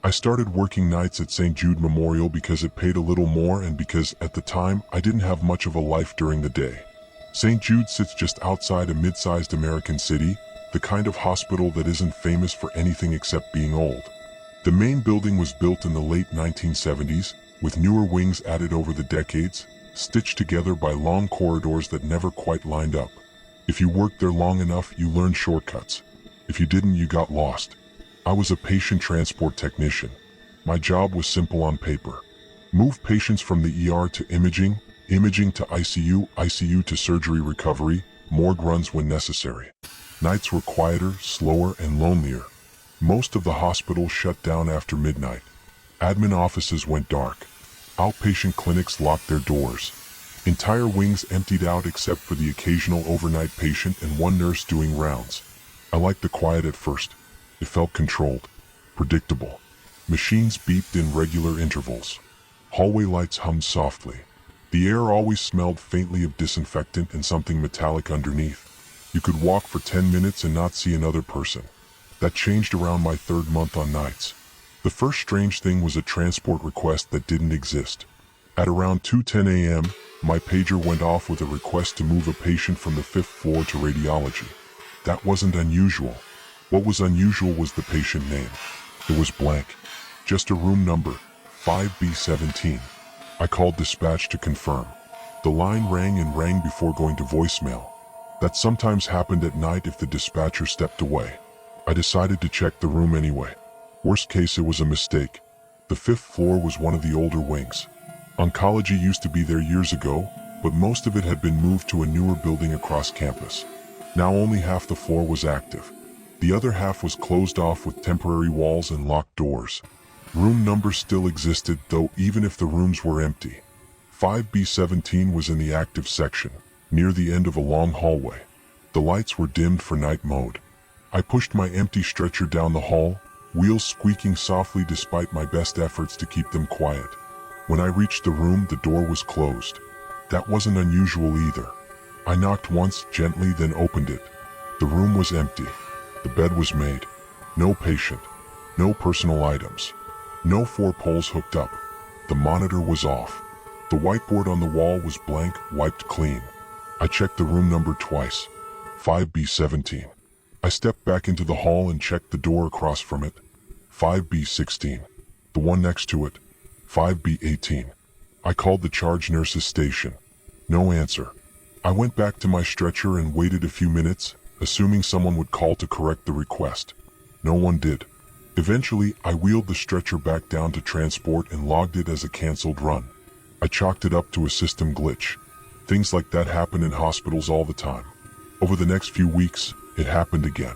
I started working nights at St. Jude Memorial because it paid a little more and because, at the time, I didn't have much of a life during the day. St. Jude sits just outside a mid-sized American city, the kind of hospital that isn't famous for anything except being old. The main building was built in the late 1970s, with newer wings added over the decades, stitched together by long corridors that never quite lined up. If you worked there long enough, you learned shortcuts. If you didn't, you got lost. I was a patient transport technician. My job was simple on paper. Move patients from the ER to imaging, imaging to ICU, ICU to surgery recovery, morgue runs when necessary. Nights were quieter, slower, and lonelier. Most of the hospital shut down after midnight. Admin offices went dark. Outpatient clinics locked their doors. Entire wings emptied out except for the occasional overnight patient and one nurse doing rounds. I liked the quiet at first. It felt controlled, predictable. Machines beeped in regular intervals. Hallway lights hummed softly. The air always smelled faintly of disinfectant and something metallic underneath. You could walk for 10 minutes and not see another person. That changed around my third month on nights. The first strange thing was a transport request that didn't exist. At around 2:10 a.m., my pager went off with a request to move a patient from the 5th floor to radiology. That wasn't unusual. What was unusual was the patient name. It was blank. Just a room number, 5B17. I called dispatch to confirm. The line rang and rang before going to voicemail. That sometimes happened at night if the dispatcher stepped away. I decided to check the room anyway. Worst case, it was a mistake. The 5th floor was one of the older wings. Oncology used to be there years ago, but most of it had been moved to a newer building across campus. Now only half the floor was active. The other half was closed off with temporary walls and locked doors. Room numbers still existed, though, even if the rooms were empty. 5B17 was in the active section, near the end of a long hallway. The lights were dimmed for night mode. I pushed my empty stretcher down the hall, wheels squeaking softly despite my best efforts to keep them quiet. When I reached the room, the door was closed. That wasn't unusual either. I knocked once, gently, then opened it. The room was empty. The bed was made. No patient. No personal items. No 4 poles hooked up. The monitor was off. The whiteboard on the wall was blank, wiped clean. I checked the room number twice. 5B17. I stepped back into the hall and checked the door across from it. 5B16. The one next to it. 5B18. I called the charge nurse's station. No answer. I went back to my stretcher and waited a few minutes, assuming someone would call to correct the request. No one did. Eventually, I wheeled the stretcher back down to transport and logged it as a canceled run. I chalked it up to a system glitch. Things like that happen in hospitals all the time. Over the next few weeks, it happened again.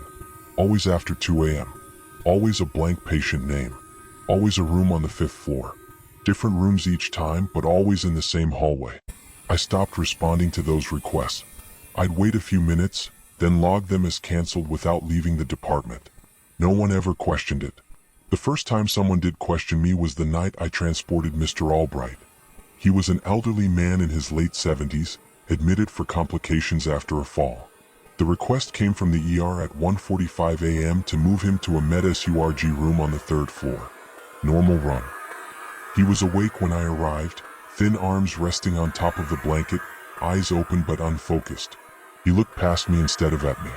Always after 2 a.m. Always a blank patient name. Always a room on the 5th floor. Different rooms each time, but always in the same hallway. I stopped responding to those requests. I'd wait a few minutes, then log them as canceled without leaving the department. No one ever questioned it. The first time someone did question me was the night I transported Mr. Albright. He was an elderly man in his late 70s, admitted for complications after a fall. The request came from the ER at 1:45 a.m. to move him to a med-surg room on the 3rd floor. Normal run. He was awake when I arrived, thin arms resting on top of the blanket, eyes open but unfocused. He looked past me instead of at me.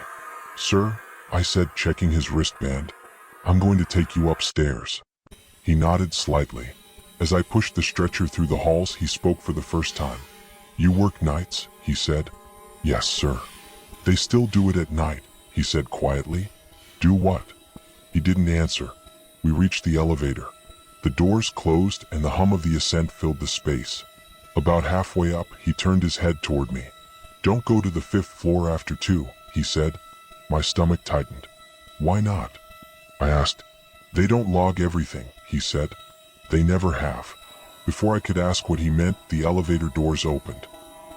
"Sir," I said, checking his wristband, "I'm going to take you upstairs." He nodded slightly. As I pushed the stretcher through the halls, he spoke for the first time. "You work nights?" he said. "Yes, sir." "They still do it at night," he said quietly. "Do what?" He didn't answer. We reached the elevator. The doors closed and the hum of the ascent filled the space. About halfway up, he turned his head toward me. "Don't go to the 5th floor after 2, he said. My stomach tightened. "Why not?" I asked. "They don't log everything," he said. "They never have." Before I could ask what he meant, the elevator doors opened.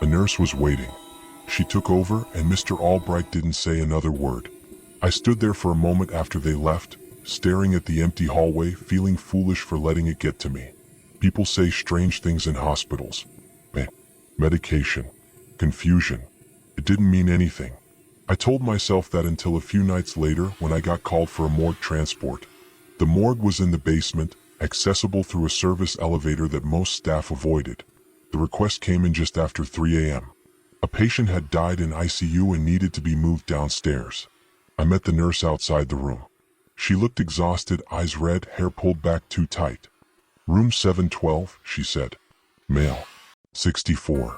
A nurse was waiting. She took over, and Mr. Albright didn't say another word. I stood there for a moment after they left, staring at the empty hallway, feeling foolish for letting it get to me. People say strange things in hospitals. Medication. Confusion. It didn't mean anything. I told myself that until a few nights later when I got called for a morgue transport. The morgue was in the basement, accessible through a service elevator that most staff avoided. The request came in just after 3 a.m. A patient had died in ICU and needed to be moved downstairs. I met the nurse outside the room. She looked exhausted, eyes red, hair pulled back too tight. "Room 712, she said. "Male. 64.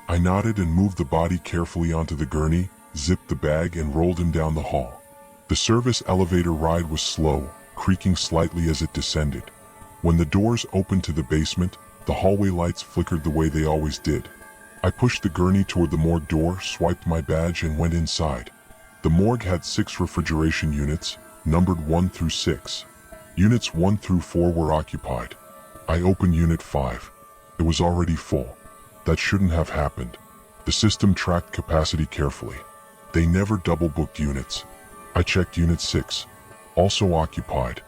I nodded and moved the body carefully onto the gurney, zipped the bag and rolled him down the hall. The service elevator ride was slow, creaking slightly as it descended. When the doors opened to the basement, the hallway lights flickered the way they always did. I pushed the gurney toward the morgue door, swiped my badge and went inside. The morgue had 6 refrigeration units, numbered 1 through 6. Units 1 through 4 were occupied. I opened Unit 5. It was already full. That shouldn't have happened. The system tracked capacity carefully. They never double-booked units. I checked Unit 6. Also occupied.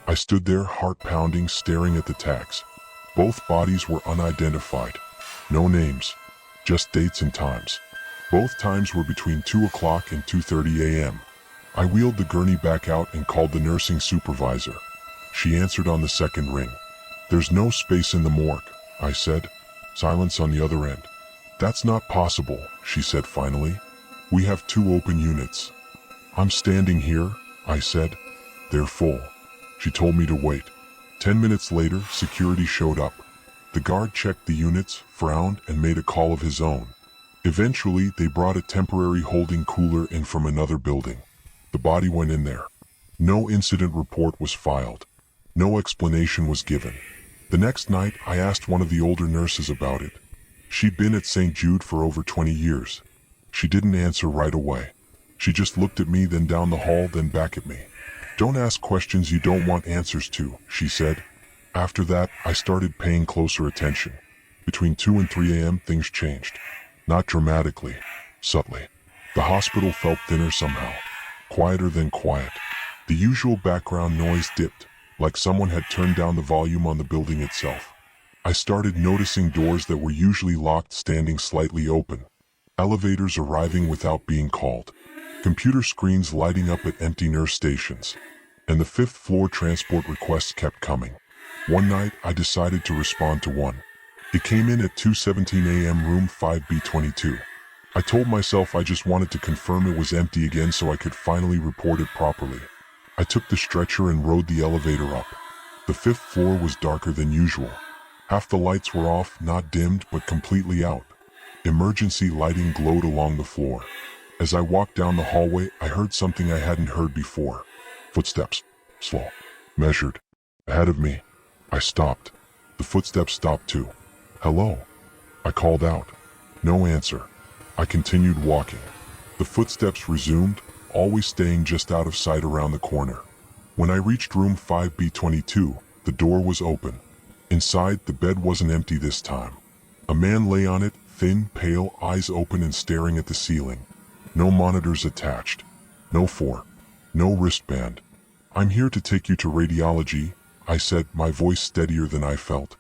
I stood there, heart pounding, staring at the tags. Both bodies were unidentified. No names. Just dates and times. Both times were between 2 o'clock and 2:30 a.m. I wheeled the gurney back out and called the nursing supervisor. She answered on the second ring. "There's no space in the morgue," I said. Silence on the other end. "That's not possible," she said finally. "We have 2 open units." "I'm standing here," I said. "They're full." She told me to wait. 10 minutes later, security showed up. The guard checked the units, frowned, and made a call of his own. Eventually, they brought a temporary holding cooler in from another building. The body went in there. No incident report was filed. No explanation was given. The next night, I asked one of the older nurses about it. She'd been at St. Jude for over 20 years. She didn't answer right away. She just looked at me, then down the hall, then back at me. "Don't ask questions you don't want answers to," she said. After that, I started paying closer attention. Between 2 and 3 a.m. things changed. Not dramatically, subtly. The hospital felt thinner somehow. Quieter than quiet. The usual background noise dipped, like someone had turned down the volume on the building itself. I started noticing doors that were usually locked standing slightly open. Elevators arriving without being called. Computer screens lighting up at empty nurse stations. And the 5th floor transport requests kept coming. One night, I decided to respond to one. It came in at 2:17 a.m. room 5B22. I told myself I just wanted to confirm it was empty again so I could finally report it properly. I took the stretcher and rode the elevator up. The 5th floor was darker than usual. Half the lights were off, not dimmed, but completely out. Emergency lighting glowed along the floor. As I walked down the hallway, I heard something I hadn't heard before. Footsteps. Slow. Measured. Ahead of me. I stopped. The footsteps stopped too. "Hello?" I called out. No answer. I continued walking. The footsteps resumed, always staying just out of sight around the corner. When I reached room 5B22, the door was open. Inside, the bed wasn't empty this time. A man lay on it, thin, pale, eyes open and staring at the ceiling. No monitors attached. No no wristband. "I'm here to take you to radiology," I said, my voice steadier than I felt.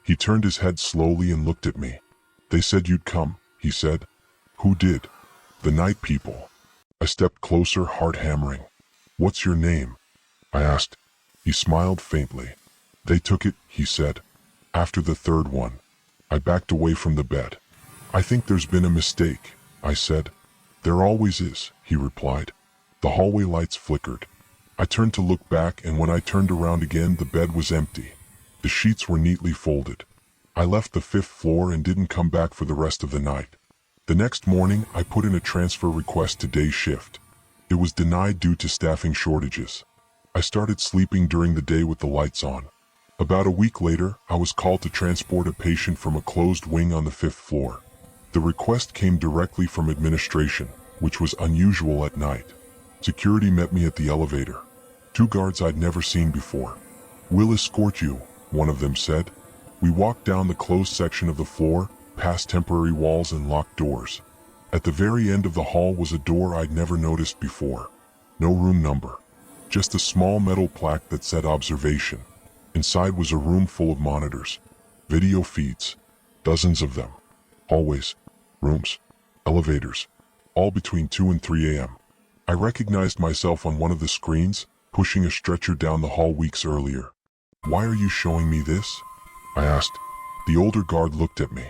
He turned his head slowly and looked at me. "They said you'd come," he said. "Who did?" "The night people." I stepped closer, heart hammering. "What's your name?" I asked. He smiled faintly. "They took it," he said. "After the 3rd one." I backed away from the bed. "I think there's been a mistake," I said. "There always is," he replied. The hallway lights flickered. I turned to look back, and when I turned around again, the bed was empty. The sheets were neatly folded. I left the 5th floor and didn't come back for the rest of the night. The next morning, I put in a transfer request to day shift. It was denied due to staffing shortages. I started sleeping during the day with the lights on. About a week later, I was called to transport a patient from a closed wing on the 5th floor. The request came directly from administration, which was unusual at night. Security met me at the elevator. 2 guards I'd never seen before. "We'll escort you," one of them said. We walked down the closed section of the floor, past temporary walls and locked doors. At the very end of the hall was a door I'd never noticed before. No room number. Just a small metal plaque that said observation. Inside was a room full of monitors. Video feeds. Dozens of them. Hallways. Rooms. Elevators. All between 2 and 3 a.m. I recognized myself on one of the screens, pushing a stretcher down the hall weeks earlier. "Why are you showing me this?" I asked. The older guard looked at me.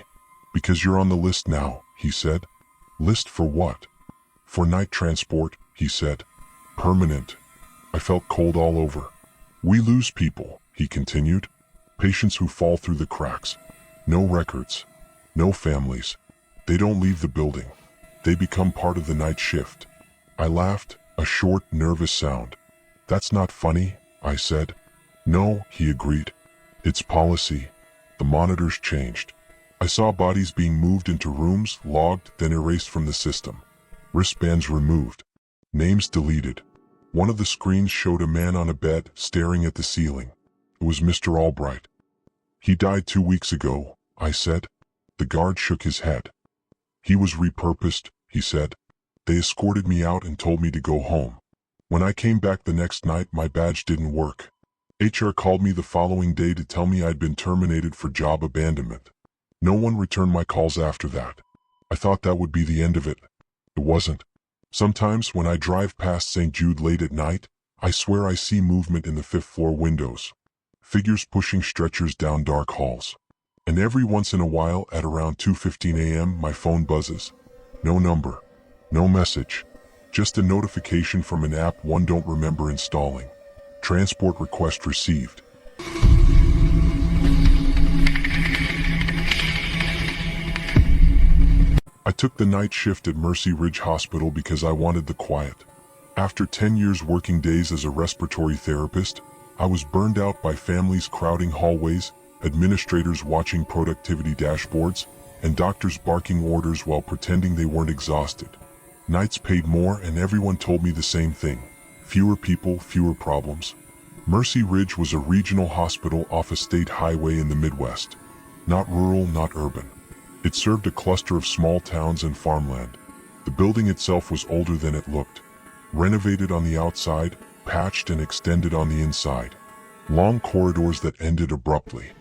"Because you're on the list now," he said. "List for what?" "For night transport," he said. "Permanent." I felt cold all over. "We lose people," he continued. "Patients who fall through the cracks. No records. No families. They don't leave the building. They become part of the night shift." I laughed, a short, nervous sound. "That's not funny," I said. "No," he agreed. "It's policy. The monitors changed. I saw bodies being moved into rooms, logged, then erased from the system. Wristbands removed. Names deleted. One of the screens showed a man on a bed, staring at the ceiling. It was Mr. Albright. "He died 2 weeks ago," I said. The guard shook his head. "He was repurposed," he said. "They escorted me out and told me to go home. When I came back the next night, my badge didn't work. HR called me the following day to tell me I'd been terminated for job abandonment. No one returned my calls after that. I thought that would be the end of it. It wasn't. Sometimes when I drive past St. Jude late at night, I swear I see movement in the 5th floor windows. Figures pushing stretchers down dark halls. And every once in a while at around 2:15 a.m. my phone buzzes. No number. No message. Just a notification from an app one don't remember installing. Transport request received." I took the night shift at Mercy Ridge Hospital because I wanted the quiet. After 10 years working days as a respiratory therapist, I was burned out by families crowding hallways, administrators watching productivity dashboards, and doctors barking orders while pretending they weren't exhausted. Nights paid more and everyone told me the same thing. Fewer people, fewer problems. Mercy Ridge was a regional hospital off a state highway in the Midwest. Not rural, not urban. It served a cluster of small towns and farmland. The building itself was older than it looked. Renovated on the outside, patched and extended on the inside. Long corridors that ended abruptly.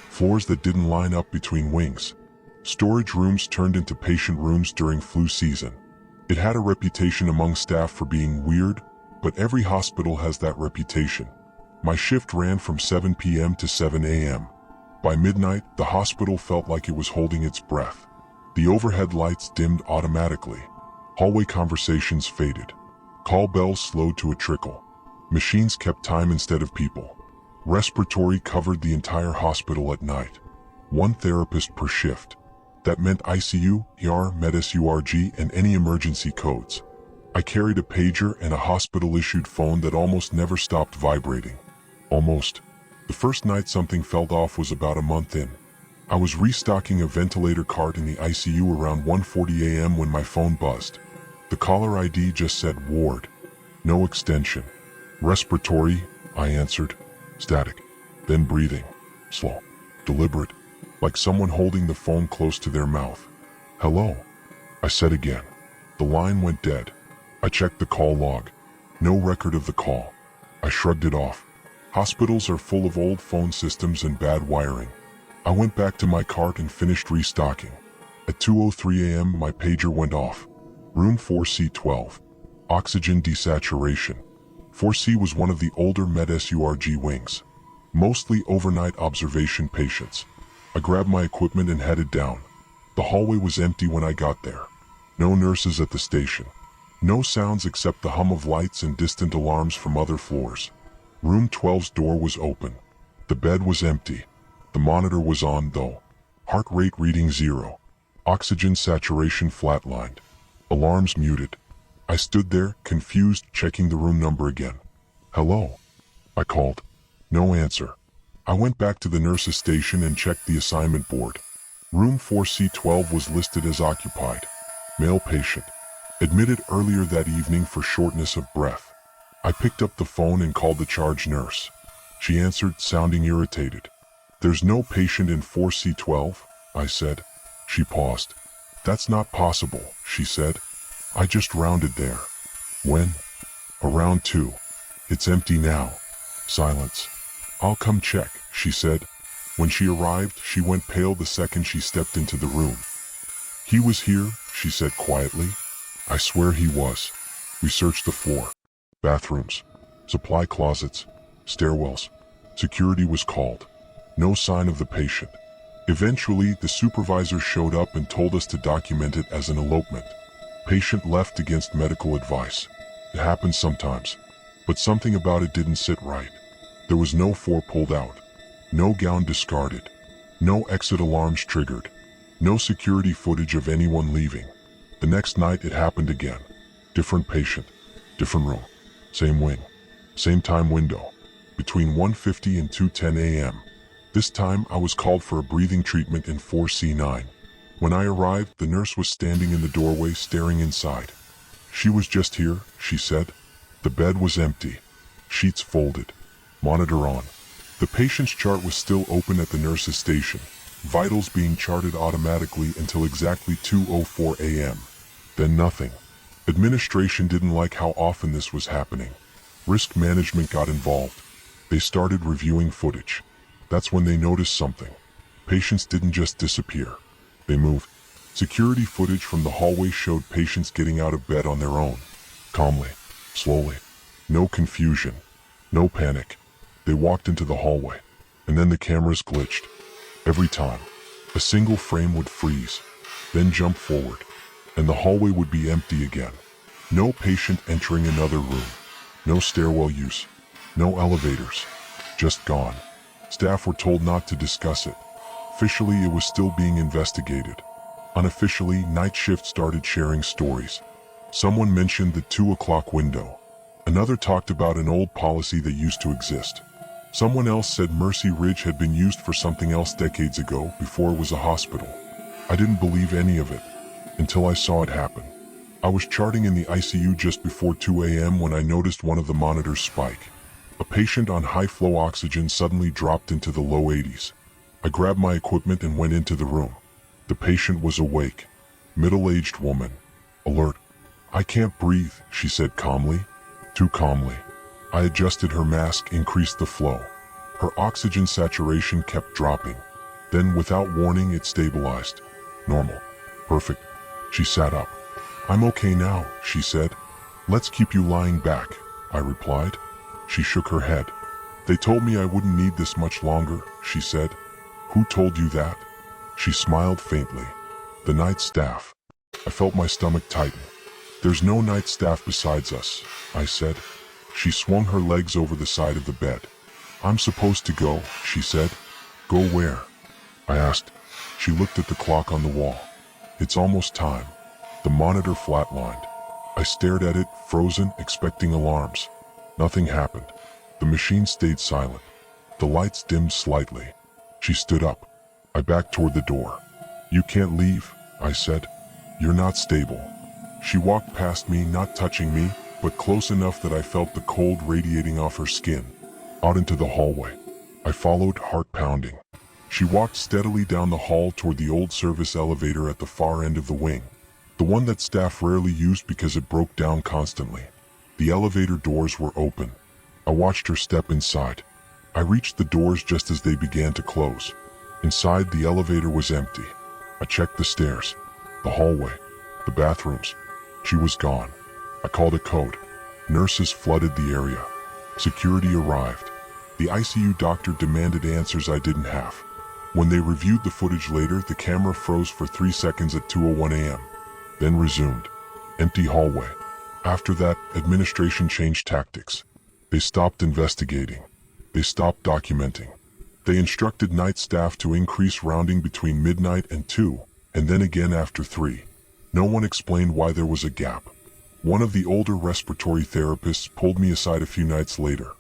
Floors that didn't line up between wings. Storage rooms turned into patient rooms during flu season. It had a reputation among staff for being weird, but every hospital has that reputation. My shift ran from 7 p.m. to 7 a.m. By midnight, the hospital felt like it was holding its breath. The overhead lights dimmed automatically. Hallway conversations faded. Call bells slowed to a trickle. Machines kept time instead of people. Respiratory covered the entire hospital at night. One therapist per shift. That meant ICU, ER, Med-SURG, and any emergency codes. I carried a pager and a hospital-issued phone that almost never stopped vibrating. Almost. The first night something felt off was about a month in. I was restocking a ventilator cart in the ICU around 1:40 a.m. when my phone buzzed. The caller ID just said ward. No extension. Respiratory, I answered. Static. Then breathing. Slow. Deliberate. Like someone holding the phone close to their mouth. "Hello," I said again. The line went dead. I checked the call log. No record of the call. I shrugged it off. Hospitals are full of old phone systems and bad wiring. I went back to my cart and finished restocking. At 2:03 a.m. my pager went off. Room 4C12. Oxygen desaturation. 4C was one of the older Med-SURG wings. Mostly overnight observation patients. I grabbed my equipment and headed down. The hallway was empty when I got there. No nurses at the station. No sounds except the hum of lights and distant alarms from other floors. Room 12's door was open. The bed was empty. The monitor was on though. Heart rate reading 0. Oxygen saturation flatlined. Alarms muted. I stood there, confused, checking the room number again. "Hello?" I called. No answer. I went back to the nurse's station and checked the assignment board. Room 4C12 was listed as occupied. Male patient. Admitted earlier that evening for shortness of breath. I picked up the phone and called the charge nurse. She answered, sounding irritated. "There's no patient in 4C12, I said. She paused. "That's not possible," she said. "I just rounded there." "When?" "Around 2. It's empty now." Silence. "I'll come check," she said. When she arrived, she went pale the second she stepped into the room. "He was here," she said quietly. "I swear he was. We searched the floor. Bathrooms. Supply closets, stairwells. Security was called. No sign of the patient. Eventually, the supervisor showed up and told us to document it as an elopement. Patient left against medical advice. It happens sometimes. But something about it didn't sit right. There was no four pulled out. No gown discarded. No exit alarms triggered. No security footage of anyone leaving. The next night it happened again. Different patient. Different room. Same wing. Same time window. Between 1:50 and 2:10 a.m. This time I was called for a breathing treatment in 4C9. When I arrived, the nurse was standing in the doorway staring inside. She was just here, she said. The bed was empty. Sheets folded. Monitor on. The patient's chart was still open at the nurse's station. Vitals being charted automatically until exactly 2:04 a.m. Then nothing. Administration didn't like how often this was happening. Risk management got involved. They started reviewing footage. That's when they noticed something. Patients didn't just disappear. They moved. Security footage from the hallway showed patients getting out of bed on their own. Calmly. Slowly. No confusion. No panic. They walked into the hallway. And then the cameras glitched. Every time. A single frame would freeze. Then jump forward. And the hallway would be empty again. No patient entering another room. No stairwell use. No elevators. Just gone. Staff were told not to discuss it. Officially, it was still being investigated. Unofficially, night shift started sharing stories. Someone mentioned the 2 o'clock window. Another talked about an old policy that used to exist. Someone else said Mercy Ridge had been used for something else decades ago, before it was a hospital. I didn't believe any of it, until I saw it happen. I was charting in the ICU just before 2 a.m. when I noticed one of the monitors spike. A patient on high-flow oxygen suddenly dropped into the low 80s. I grabbed my equipment and went into the room. The patient was awake. Middle-aged woman. Alert. I can't breathe, she said calmly. Too calmly. I adjusted her mask, increased the flow. Her oxygen saturation kept dropping. Then, without warning, it stabilized. Normal. Perfect. She sat up. I'm okay now, she said. Let's keep you lying back, I replied. She shook her head. They told me I wouldn't need this much longer, she said. Who told you that? She smiled faintly. The night staff. I felt my stomach tighten. There's no night staff besides us, I said. She swung her legs over the side of the bed. I'm supposed to go, she said. Go where? I asked. She looked at the clock on the wall. It's almost time. The monitor flatlined. I stared at it, frozen, expecting alarms. Nothing happened. The machine stayed silent. The lights dimmed slightly. She stood up. I backed toward the door. You can't leave, I said. You're not stable. She walked past me, not touching me, but close enough that I felt the cold radiating off her skin. Out into the hallway. I followed, heart pounding. She walked steadily down the hall toward the old service elevator at the far end of the wing. The one that staff rarely used because it broke down constantly. The elevator doors were open. I watched her step inside. I reached the doors just as they began to close. Inside, the elevator was empty. I checked the stairs, the hallway, the bathrooms. She was gone. I called a code. Nurses flooded the area. Security arrived. The ICU doctor demanded answers I didn't have. When they reviewed the footage later, the camera froze for 3 seconds at 2:01 a.m. Then resumed. Empty hallway. After that, administration changed tactics. They stopped investigating. They stopped documenting. They instructed night staff to increase rounding between midnight and 2, and then again after 3. No one explained why there was a gap. One of the older respiratory therapists pulled me aside a few nights later.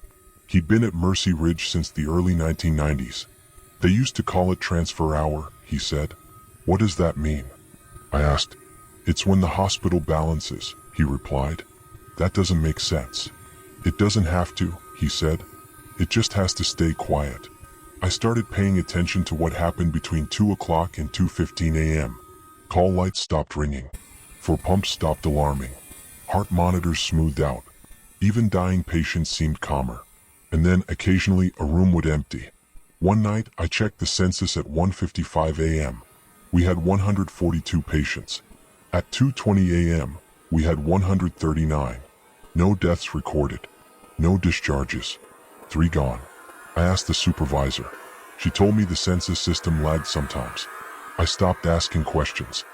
He'd been at Mercy Ridge since the early 1990s. They used to call it transfer hour, he said. What does that mean? I asked. It's when the hospital balances, he replied. That doesn't make sense. It doesn't have to, he said. It just has to stay quiet. I started paying attention to what happened between 2 o'clock and 2:15 a.m. Call lights stopped ringing. For pumps stopped alarming. Heart monitors smoothed out. Even dying patients seemed calmer. And then, occasionally, a room would empty. One night, I checked the census at 1:55 a.m. We had 142 patients. At 2:20 a.m., we had 139. No deaths recorded. No discharges. 3 gone. I asked the supervisor. She told me the census system lagged sometimes. I stopped asking questions.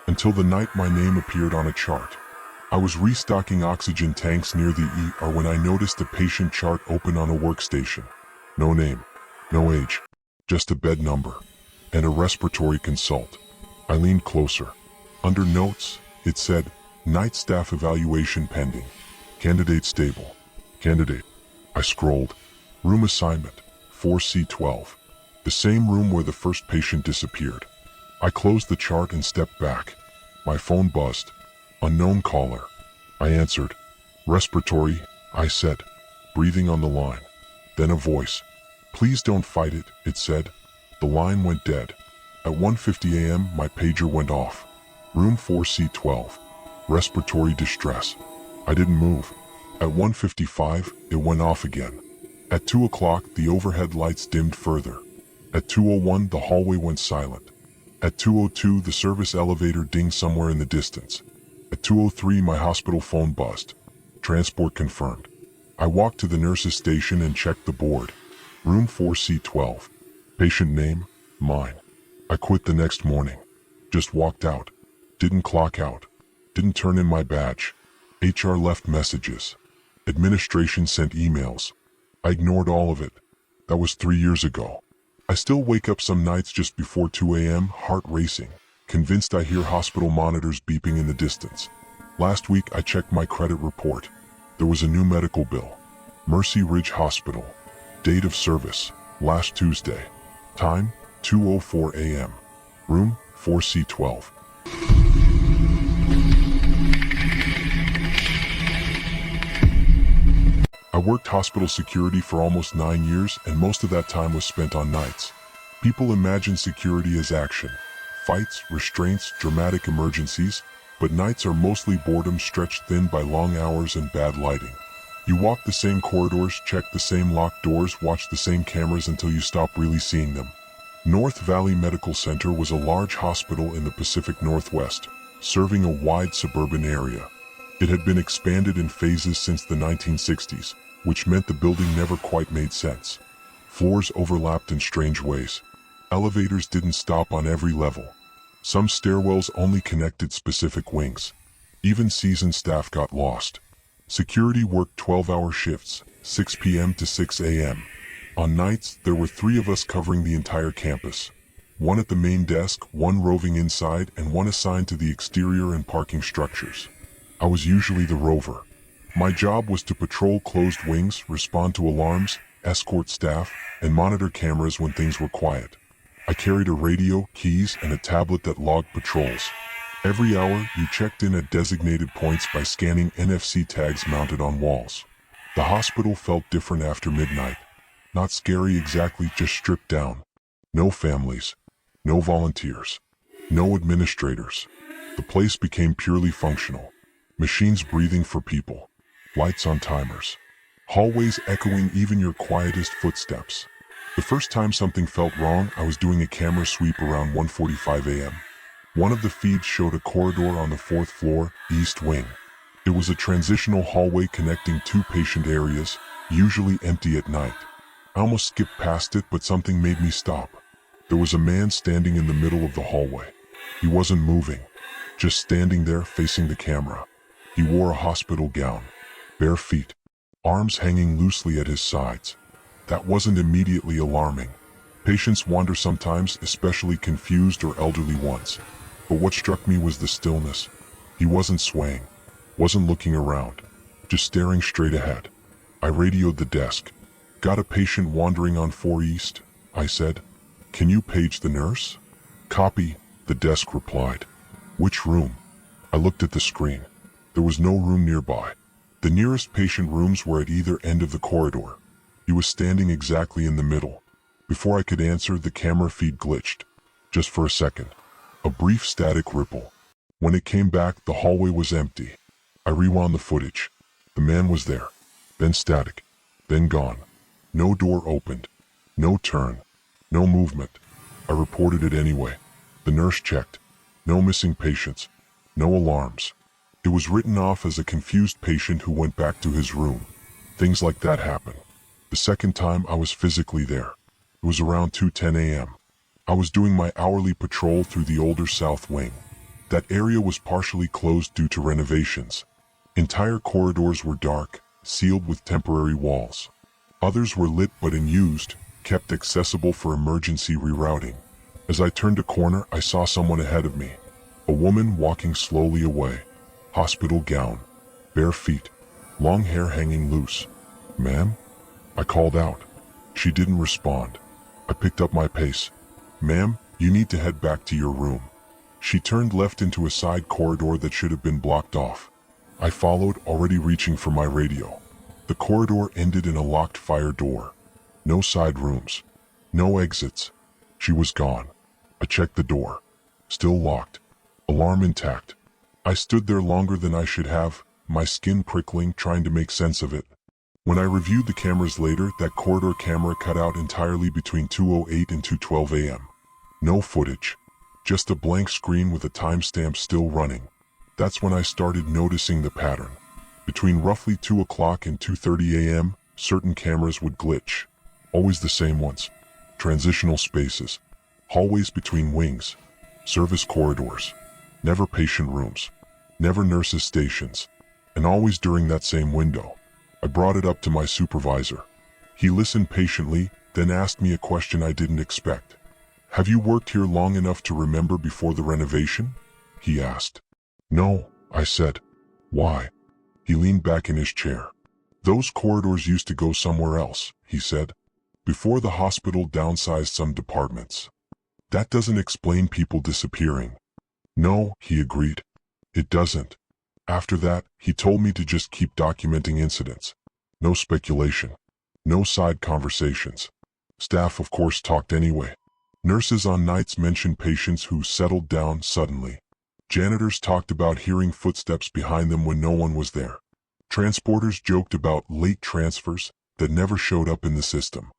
Until the night my name appeared on a chart. I was restocking oxygen tanks near the ER when I noticed a patient chart open on a workstation. No name, no age, just a bed number, and a respiratory consult. I leaned closer. Under notes, it said, night staff evaluation pending. Candidate stable. Candidate. I scrolled. Room assignment, 4C12. The same room where the first patient disappeared. I closed the chart and stepped back. My phone buzzed. Unknown caller. I answered. Respiratory, I said, breathing on the line. Then a voice. Please don't fight it, it said. The line went dead. At 1:50 a.m. my pager went off. Room 4C12. Respiratory distress. I didn't move. At 1:55, it went off again. At 2 o'clock, the overhead lights dimmed further. At 2:01, the hallway went silent. At 2:02, the service elevator dinged somewhere in the distance. At 2:03, my hospital phone buzzed. Transport confirmed. I walked to the nurse's station and checked the board. Room 4C12. Patient name, mine. I quit the next morning. Just walked out. Didn't clock out. Didn't turn in my badge. HR left messages. Administration sent emails. I ignored all of it. That was 3 years ago. I still wake up some nights just before 2 a.m., heart racing, convinced I hear hospital monitors beeping in the distance. Last week I checked my credit report. There was a new medical bill. Mercy Ridge Hospital. Date of service, last Tuesday. Time, 2:04 a.m. Room, 4C12. I worked hospital security for almost 9 years, and most of that time was spent on nights. People imagine security as action, fights, restraints, dramatic emergencies, but nights are mostly boredom stretched thin by long hours and bad lighting. You walk the same corridors, check the same locked doors, watch the same cameras until you stop really seeing them. North Valley Medical Center was a large hospital in the Pacific Northwest, serving a wide suburban area. It had been expanded in phases since the 1960s, which meant the building never quite made sense. Floors overlapped in strange ways. Elevators didn't stop on every level. Some stairwells only connected specific wings. Even seasoned staff got lost. Security worked 12-hour shifts, 6 p.m. to 6 a.m. On nights, there were 3 of us covering the entire campus. 1 at the main desk, 1 roving inside, and 1 assigned to the exterior and parking structures. I was usually the rover. My job was to patrol closed wings, respond to alarms, escort staff, and monitor cameras when things were quiet. I carried a radio, keys, and a tablet that logged patrols. Every hour, you checked in at designated points by scanning NFC tags mounted on walls. The hospital felt different after midnight. Not scary exactly, just stripped down. No families. No volunteers. No administrators. The place became purely functional. Machines breathing for people. Lights on timers. Hallways echoing even your quietest footsteps. The first time something felt wrong, I was doing a camera sweep around 1:45 a.m. One of the feeds showed a corridor on the 4th floor, east wing. It was a transitional hallway connecting 2 patient areas, usually empty at night. I almost skipped past it, but something made me stop. There was a man standing in the middle of the hallway. He wasn't moving, just standing there facing the camera. He wore a hospital gown, bare feet, arms hanging loosely at his sides. That wasn't immediately alarming. Patients wander sometimes, especially confused or elderly ones. But what struck me was the stillness. He wasn't swaying, wasn't looking around, just staring straight ahead. I radioed the desk. Got a patient wandering on 4 East, I said. Can you page the nurse? Copy, the desk replied. Which room? I looked at the screen. There was no room nearby. The nearest patient rooms were at either end of the corridor. He was standing exactly in the middle. Before I could answer, the camera feed glitched. Just for a second. A brief static ripple. When it came back, the hallway was empty. I rewound the footage. The man was there. Then static. Then gone. No door opened. No turn. No movement. I reported it anyway. The nurse checked. No missing patients. No alarms. It was written off as a confused patient who went back to his room. Things like that happen. The second time I was physically there. It was around 2:10 a.m. I was doing my hourly patrol through the older South Wing. That area was partially closed due to renovations. Entire corridors were dark, sealed with temporary walls. Others were lit but unused, kept accessible for emergency rerouting. As I turned a corner, I saw someone ahead of me. A woman walking slowly away. Hospital gown, bare feet, long hair hanging loose. "Ma'am?" I called out. She didn't respond. I picked up my pace. "Ma'am, you need to head back to your room." She turned left into a side corridor that should have been blocked off. I followed, already reaching for my radio. The corridor ended in a locked fire door. No side rooms. No exits. She was gone. I checked the door. Still locked. Alarm intact. I stood there longer than I should have, my skin prickling, trying to make sense of it. When I reviewed the cameras later, that corridor camera cut out entirely between 2:08 and 2:12 a.m. No footage. Just a blank screen with a timestamp still running. That's when I started noticing the pattern. Between roughly 2 o'clock and 2:30 a.m., certain cameras would glitch. Always the same ones. Transitional spaces. Hallways between wings. Service corridors. Never patient rooms. Never nurses' stations. And always during that same window. I brought it up to my supervisor. He listened patiently, then asked me a question I didn't expect. "Have you worked here long enough to remember before the renovation?" he asked. "No," I said. "Why?" He leaned back in his chair. "Those corridors used to go somewhere else," he said, "before the hospital downsized some departments. That doesn't explain people disappearing." "No," he agreed. "It doesn't." After that, he told me to just keep documenting incidents. No speculation. No side conversations. Staff, of course, talked anyway. Nurses on nights mentioned patients who settled down suddenly. Janitors talked about hearing footsteps behind them when no one was there. Transporters joked about late transfers that never showed up in the system.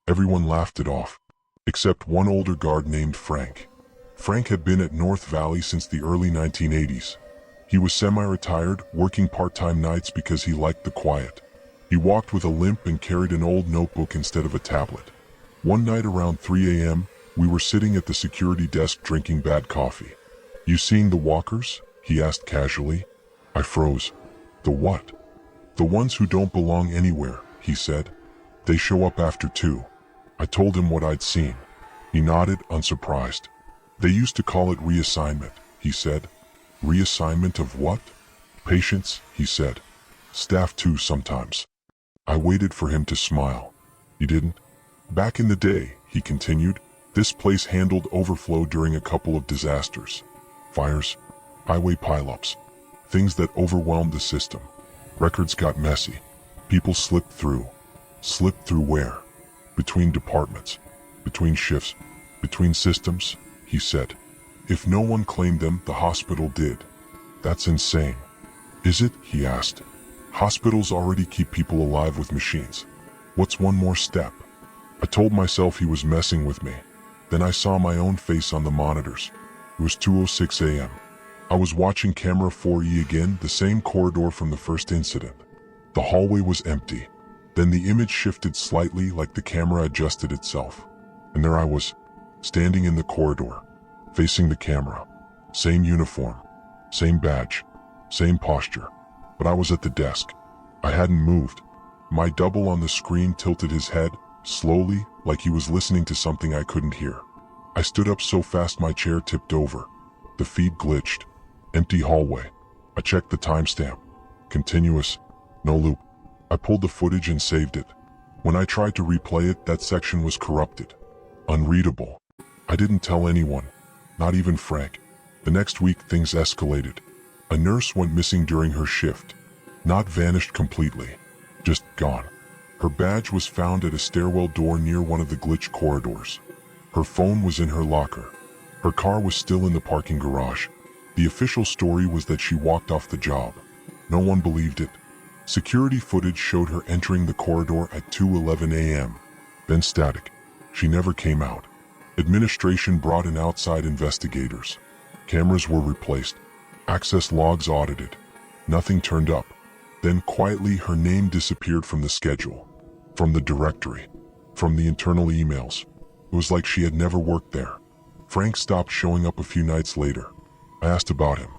Everyone laughed it off. Except one older guard named Frank. Frank had been at North Valley since the early 1980s. He was semi-retired, working part-time nights because he liked the quiet. He walked with a limp and carried an old notebook instead of a tablet. One night around 3 a.m., we were sitting at the security desk drinking bad coffee. "You seeing the walkers?" he asked casually. I froze. "The what?" "The ones who don't belong anywhere," he said. "They show up after 2. I told him what I'd seen. He nodded, unsurprised. "They used to call it reassignment," he said. "Reassignment of what?" "Patients," he said. "Staff too sometimes." I waited for him to smile. He didn't. "Back in the day," he continued, "this place handled overflow during a couple of disasters. Fires, highway pileups, things that overwhelmed the system. Records got messy. People slipped through. Slipped through where? Between departments. Between shifts. Between systems," he said. "If no one claimed them, the hospital did. That's insane." "Is it?" he asked. "Hospitals already keep people alive with machines. What's one more step?" I told myself he was messing with me. Then I saw my own face on the monitors. It was 2:06 a.m. I was watching camera 4E again, the same corridor from the first incident. The hallway was empty. Then the image shifted slightly, like the camera adjusted itself. And there I was, standing in the corridor, facing the camera. Same uniform, same badge, same posture. But I was at the desk. I hadn't moved. My double on the screen tilted his head, slowly, like he was listening to something I couldn't hear. I stood up so fast my chair tipped over. The feed glitched. Empty hallway. I checked the timestamp. Continuous. No loop. I pulled the footage and saved it. When I tried to replay it, that section was corrupted. Unreadable. I didn't tell anyone. Not even Frank. The next week things escalated. A nurse went missing during her shift. Not vanished completely. Just gone. Her badge was found at a stairwell door near one of the glitch corridors. Her phone was in her locker. Her car was still in the parking garage. The official story was that she walked off the job. No one believed it. Security footage showed her entering the corridor at 2:11 a.m. Then static. She never came out. Administration brought in outside investigators. Cameras were replaced. Access logs audited. Nothing turned up. Then quietly her name disappeared from the schedule, from the directory, from the internal emails. It was like she had never worked there. Frank stopped showing up a few nights later. I asked about him.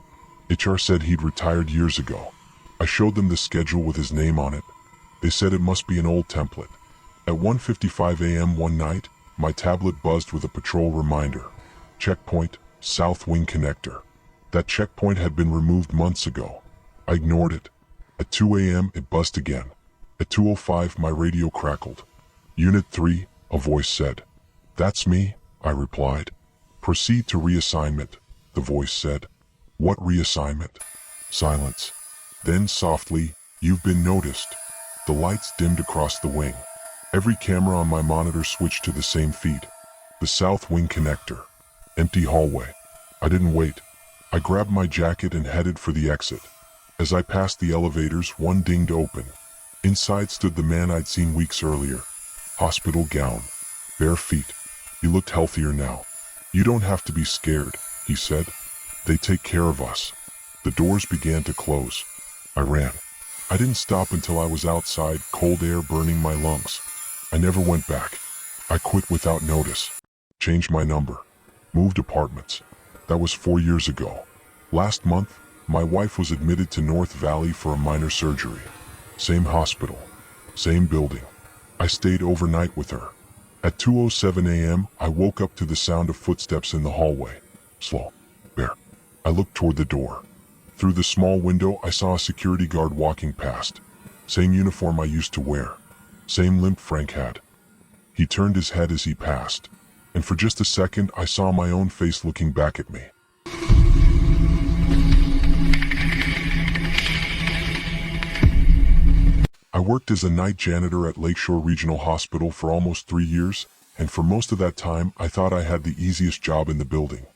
HR said he'd retired years ago. I showed them the schedule with his name on it. They said it must be an old template. At 1:55 a.m. one night, my tablet buzzed with a patrol reminder. Checkpoint, South Wing Connector. That checkpoint had been removed months ago. I ignored it. At 2 a.m. it buzzed again. At 2:05 my radio crackled. Unit 3, a voice said. That's me, I replied. Proceed to reassignment, the voice said. What reassignment? Silence. Then softly, you've been noticed. The lights dimmed across the wing. Every camera on my monitor switched to the same feed. The South Wing Connector. Empty hallway. I didn't wait. I grabbed my jacket and headed for the exit. As I passed the elevators, one dinged open. Inside stood the man I'd seen weeks earlier. Hospital gown. Bare feet. He looked healthier now. You don't have to be scared, he said. They take care of us. The doors began to close. I ran. I didn't stop until I was outside, cold air burning my lungs. I never went back. I quit without notice. Changed my number. Moved apartments. That was 4 years ago. Last month, my wife was admitted to North Valley for a minor surgery. Same hospital. Same building. I stayed overnight with her. At 2:07 a.m., I woke up to the sound of footsteps in the hallway. Slow. Bare. I looked toward the door. Through the small window, I saw a security guard walking past. Same uniform I used to wear. Same limp Frank had. He turned his head as he passed, and for just a second, I saw my own face looking back at me. I worked as a night janitor at Lakeshore Regional Hospital for almost 3 years, and for most of that time, I thought I had the easiest job in the building.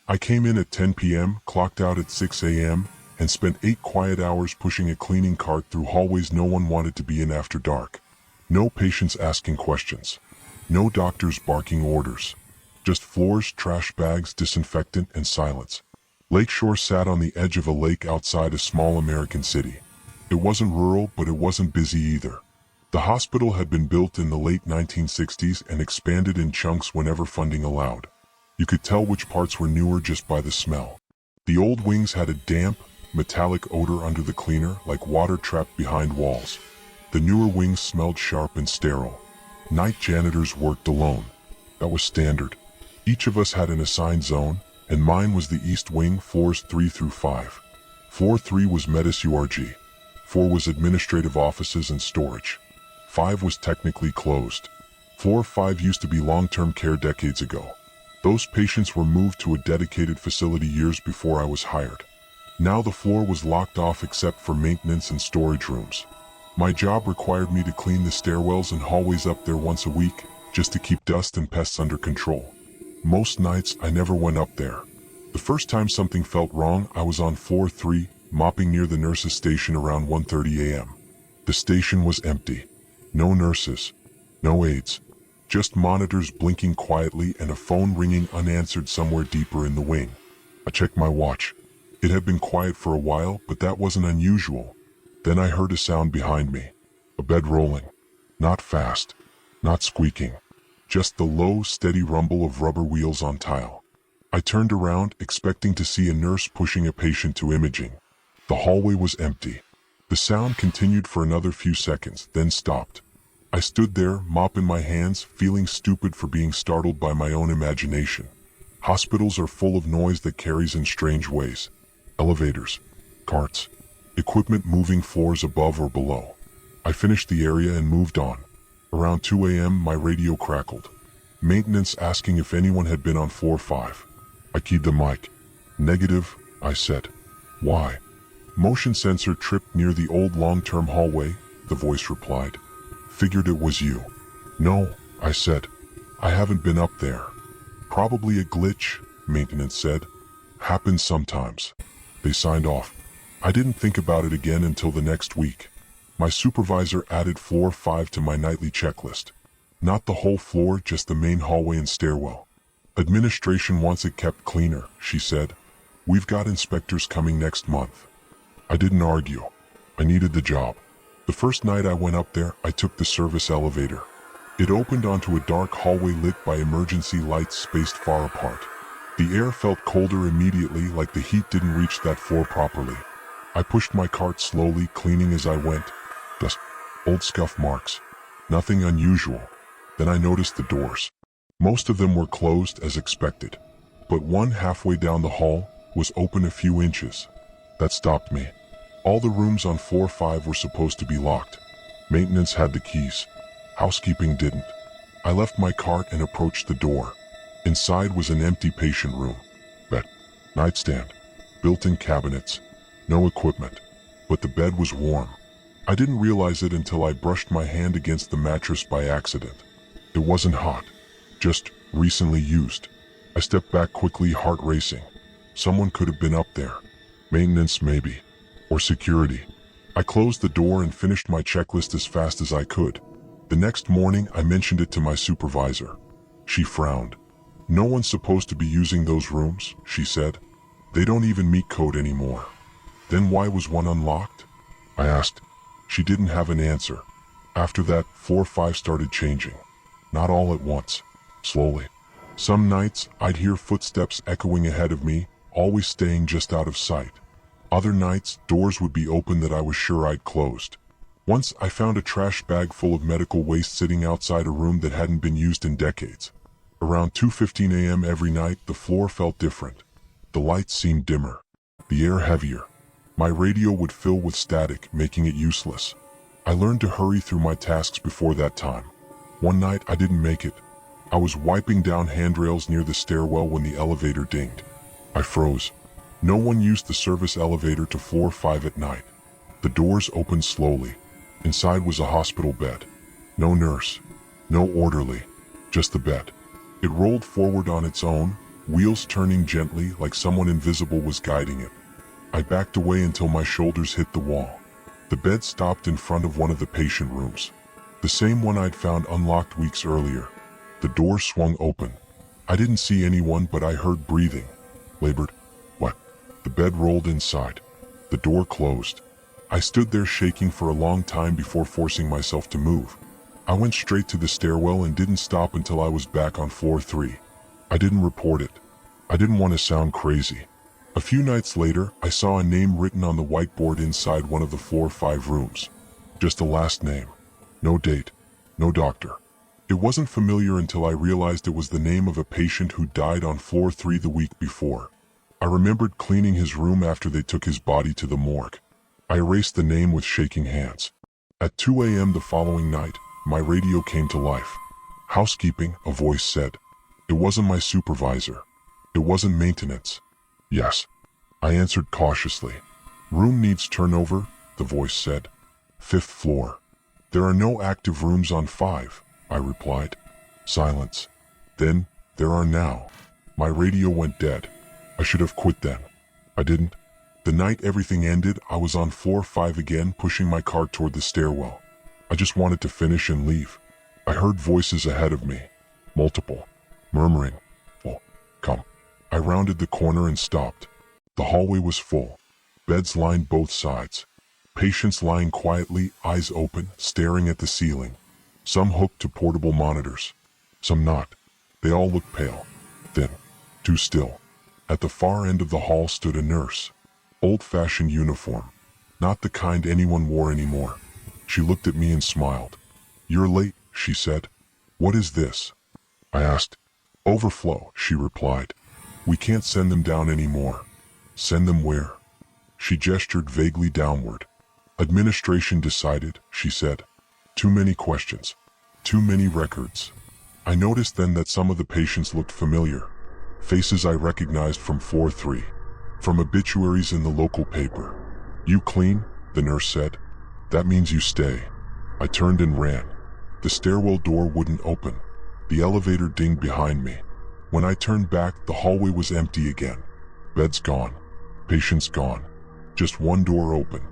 I came in at 10 p.m., clocked out at 6 a.m., and spent 8 quiet hours pushing a cleaning cart through hallways no one wanted to be in after dark. No patients asking questions. No doctors barking orders. Just floors, trash bags, disinfectant, and silence. Lakeshore sat on the edge of a lake outside a small American city. It wasn't rural, but it wasn't busy either. The hospital had been built in the late 1960s and expanded in chunks whenever funding allowed. You could tell which parts were newer just by the smell. The old wings had a damp, metallic odor under the cleaner, like water trapped behind walls. The newer wings smelled sharp and sterile. Night janitors worked alone. That was standard. Each of us had an assigned zone, and mine was the East Wing, floors 3 through 5. Floor 3 was Medis URG. 4 was administrative offices and storage. 5 was technically closed. Floor 5 used to be long-term care decades ago. Those patients were moved to a dedicated facility years before I was hired. Now the floor was locked off except for maintenance and storage rooms. My job required me to clean the stairwells and hallways up there once a week, just to keep dust and pests under control. Most nights, I never went up there. The first time something felt wrong, I was on floor 3, mopping near the nurses' station around 1:30 a.m. The station was empty. No nurses. No aides. Just monitors blinking quietly and a phone ringing unanswered somewhere deeper in the wing. I checked my watch. It had been quiet for a while, but that wasn't unusual. Then I heard a sound behind me. A bed rolling. Not fast. Not squeaking. Just the low, steady rumble of rubber wheels on tile. I turned around, expecting to see a nurse pushing a patient to imaging. The hallway was empty. The sound continued for another few seconds, then stopped. I stood there, mop in my hands, feeling stupid for being startled by my own imagination. Hospitals are full of noise that carries in strange ways. Elevators, carts, equipment moving floors above or below. I finished the area and moved on. Around 2 a.m. my radio crackled. Maintenance asking if anyone had been on floor 5. I keyed the mic. Negative, I said. Why? Motion sensor tripped near the old long-term hallway, the voice replied. Figured it was you. No, I said. I haven't been up there. Probably a glitch, maintenance said. Happens sometimes. They signed off. I didn't think about it again until the next week. My supervisor added floor 5 to my nightly checklist. Not the whole floor, just the main hallway and stairwell. Administration wants it kept cleaner, she said. We've got inspectors coming next month. I didn't argue. I needed the job. The first night I went up there, I took the service elevator. It opened onto a dark hallway lit by emergency lights spaced far apart. The air felt colder immediately, like the heat didn't reach that floor properly. I pushed my cart slowly, cleaning as I went. Dust, old scuff marks. Nothing unusual. Then I noticed the doors. Most of them were closed as expected, but one halfway down the hall was open a few inches. That stopped me. All the rooms on floor 5 were supposed to be locked. Maintenance had the keys. Housekeeping didn't. I left my cart and approached the door. Inside was an empty patient room. Bed, nightstand, built-in cabinets, no equipment, but the bed was warm. I didn't realize it until I brushed my hand against the mattress by accident. It wasn't hot, just recently used. I stepped back quickly, heart racing. Someone could have been up there. Maintenance maybe, or security. I closed the door and finished my checklist as fast as I could. The next morning, I mentioned it to my supervisor. She frowned. "No one's supposed to be using those rooms," she said. "They don't even meet code anymore." "Then why was one unlocked?" I asked. She didn't have an answer. After that, floor 5 started changing. Not all at once, slowly. Some nights, I'd hear footsteps echoing ahead of me, always staying just out of sight. Other nights, doors would be open that I was sure I'd closed. Once, I found a trash bag full of medical waste sitting outside a room that hadn't been used in decades. Around 2:15 a.m. every night, the floor felt different. The lights seemed dimmer, the air heavier. My radio would fill with static, making it useless. I learned to hurry through my tasks before that time. One night, I didn't make it. I was wiping down handrails near the stairwell when the elevator dinged. I froze. No one used the service elevator to floor 5 at night. The doors opened slowly. Inside was a hospital bed. No nurse, no orderly, just the bed. It rolled forward on its own, wheels turning gently like someone invisible was guiding it. I backed away until my shoulders hit the wall. The bed stopped in front of one of the patient rooms. The same one I'd found unlocked weeks earlier. The door swung open. I didn't see anyone, but I heard breathing. Labored. What? The bed rolled inside. The door closed. I stood there shaking for a long time before forcing myself to move. I went straight to the stairwell and didn't stop until I was back on floor 3. I didn't report it. I didn't want to sound crazy. A few nights later, I saw a name written on the whiteboard inside one of the floor 5 rooms. Just a last name. No date. No doctor. It wasn't familiar until I realized it was the name of a patient who died on floor 3 the week before. I remembered cleaning his room after they took his body to the morgue. I erased the name with shaking hands. At 2 a.m. the following night, my radio came to life. "Housekeeping," a voice said. It wasn't my supervisor. It wasn't maintenance. "Yes," I answered cautiously. "Room needs turnover," the voice said. "5th floor." "There are no active rooms on 5, I replied. Silence. "Then, there are now." My radio went dead. I should have quit then. I didn't. The night everything ended, I was on floor 5 again, pushing my cart toward the stairwell. I just wanted to finish and leave. I heard voices ahead of me. Multiple. Murmuring. "Oh, come." I rounded the corner and stopped. The hallway was full. Beds lined both sides. Patients lying quietly, eyes open, staring at the ceiling. Some hooked to portable monitors. Some not. They all looked pale. Thin. Too still. At the far end of the hall stood a nurse. Old-fashioned uniform. Not the kind anyone wore anymore. She looked at me and smiled. "You're late," she said. "What is this?" I asked. "Overflow," she replied. "We can't send them down anymore." "Send them where?" She gestured vaguely downward. "Administration decided," she said. "Too many questions. Too many records." I noticed then that some of the patients looked familiar. Faces I recognized from floor 3. From obituaries in the local paper. "You clean?" the nurse said. "That means you stay." I turned and ran. The stairwell door wouldn't open. The elevator dinged behind me. When I turned back, the hallway was empty again. Beds gone. Patients gone. Just one door open.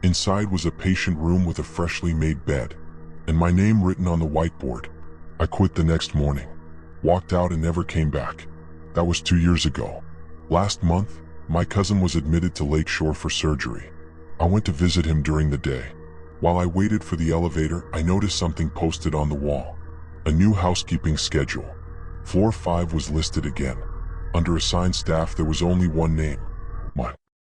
Inside was a patient room with a freshly made bed, and my name written on the whiteboard. I quit the next morning. Walked out and never came back. That was 2 years ago. Last month, my cousin was admitted to Lakeshore for surgery. I went to visit him during the day. While I waited for the elevator, I noticed something posted on the wall. A new housekeeping schedule. Floor 5 was listed again. Under assigned staff, there was only one name,